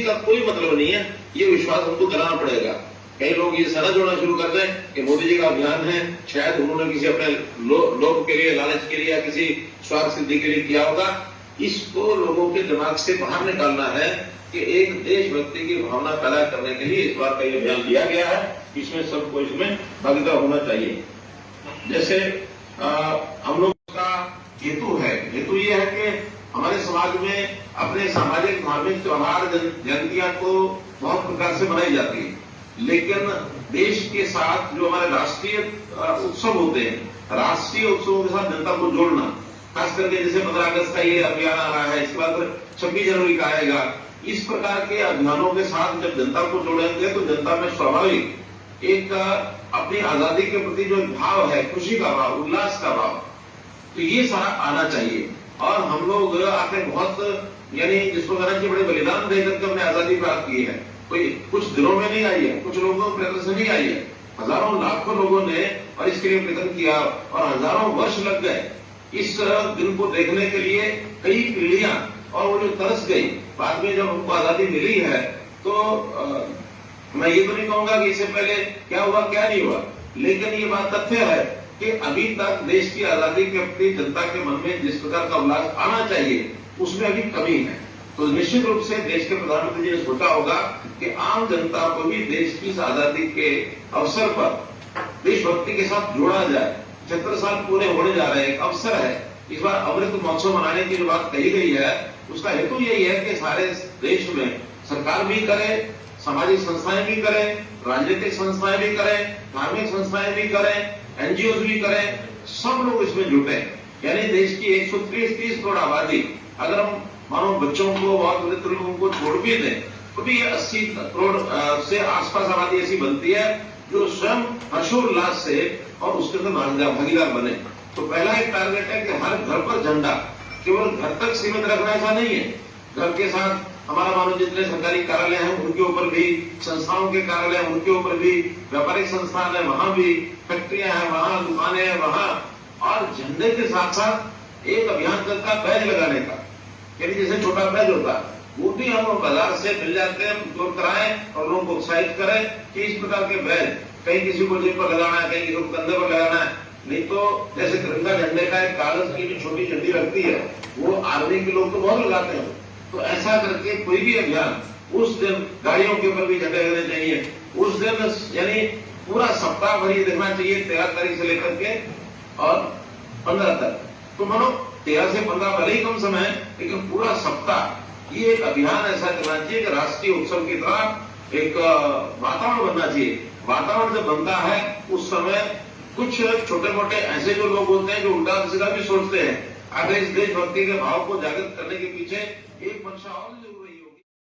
का कोई मतलब नहीं है, ये विश्वास हमको कराना पड़ेगा। कई लोग ये समझ जोड़ना शुरू कर दें कि मोदी जी का अभियान है, शायद उन्होंने किसी अपने लोभ के लिए, लालच के लिए या किसी स्वार्थ सिद्धि के लिए किया होगा। इसको लोगों के दिमाग से बाहर निकालना है कि एक देशभक्ति की भावना पैदा करने के लिए इस बार का ये अभियान लिया गया है, इसमें सबको इसमें भागीदार होना चाहिए। जैसे हम लोग का हेतु ये है कि हमारे समाज में अपने सामाजिक धार्मिक त्योहार जयंतियां तो बहुत प्रकार से मनाई जाती है, लेकिन देश के साथ जो हमारे राष्ट्रीय उत्सव होते हैं, राष्ट्रीय उत्सवों के साथ जनता को जोड़ना, खास करके जैसे 15 अगस्त का ये अभियान आ रहा है, इसके बाद 26 जनवरी का आएगा। इस प्रकार के अभियानों के साथ जब जनता को जोड़ेंगे तो जनता में स्वाभाविक एक अपनी आजादी के प्रति जो भाव है, खुशी का भाव, उल्लास का भाव, तो ये सारा आना चाहिए। और हम लोग आके बहुत यानी जिसको कहना चाहिए बड़े बलिदान देकर के हमने आजादी प्राप्त की है, कोई कुछ दिनों में नहीं आई है, कुछ लोगों को प्रयत्न से नहीं आई है, हजारों लाखों लोगों ने और इसके लिए प्रयत्न किया और हजारों वर्ष लग गए इस दिन को देखने के लिए, कई पीढ़ियां, और वो जो तरस गई बाद में जब हमको आजादी मिली है। तो मैं ये तो नहीं कहूंगा कि इससे पहले क्या हुआ क्या नहीं हुआ, लेकिन ये बात तथ्य है कि अभी तक देश की आजादी के प्रति जनता के मन में जिस प्रकार का उल्लास आना चाहिए उसमें अभी कमी है। तो निश्चित रूप से देश के प्रधानमंत्री जी ने सोचा होगा कि आम जनता को भी देश की आजादी के अवसर पर देशभक्ति के साथ जोड़ा जाए। 76 साल पूरे होने जा रहे हैं, एक अवसर है। इस बार अमृत महोत्सव मनाने की जो बात कही गई है उसका हेतु यही है कि सारे देश में सरकार भी करे, सामाजिक संस्थाएं भी करें, राजनीतिक संस्थाएं भी करें, धार्मिक संस्थाएं भी करें, एनजीओ भी करें, सब लोग इसमें जुटे। यानी देश की 130 करोड़ आबादी, अगर हम मानो बच्चों को, बहुत वृद्ध लोगों को छोड़ भी दें तो भी 80 करोड़ से आसपास आबादी ऐसी बनती है जो स्वयं हर्षोल्लास से और उसके अंदर भागीदार बने। तो पहला एक टारगेट है कि हर घर पर झंडा, केवल घर तक सीमित रखना ऐसा नहीं है, घर के साथ हमारा मानो जितने सरकारी कार्यालय हैं उनके ऊपर भी, संस्थाओं के कार्यालय हैं उनके ऊपर भी, व्यापारिक संस्थान है वहां भी, फैक्ट्रियां हैं वहां, दुकानें हैं वहां, और झंडे के साथ साथ एक अभियान चलता है बैज लगाने का। यानी जैसे छोटा बैज होता है वो भी हम बाजार से मिल जाते हैं, उपयोग कराएं और लोगों को उत्साहित करें कि इस प्रकार के बैज, कहीं किसी को जेब पर लगाना है, कहीं किसी को कंधे पर लगाना है। नहीं तो जैसे तिरंगा झंडे का एक कागज की भी छोटी झंडी लगती है, वो आर्मी के लोग तो बहुत लगाते हैं। तो ऐसा करके कोई भी अभियान उस दिन गाड़ियों के ऊपर भी झंडे लगने चाहिए। उस दिन यानी पूरा सप्ताह भर ये देखना चाहिए, 13 तारीख से लेकर के और 15 तक। तो मानो 13 से 15 भले ही कम समय, लेकिन पूरा सप्ताह ये एक अभियान ऐसा करना चाहिए कि राष्ट्रीय उत्सव की तरह एक वातावरण बनना चाहिए। वातावरण जब बनता है उस समय कुछ छोटे मोटे ऐसे जो लोग होते हैं जो उल्टा सीधा भी सोचते हैं, अगर इस देशभक्ति के भाव को जागृत करने के पीछे एक मंशा और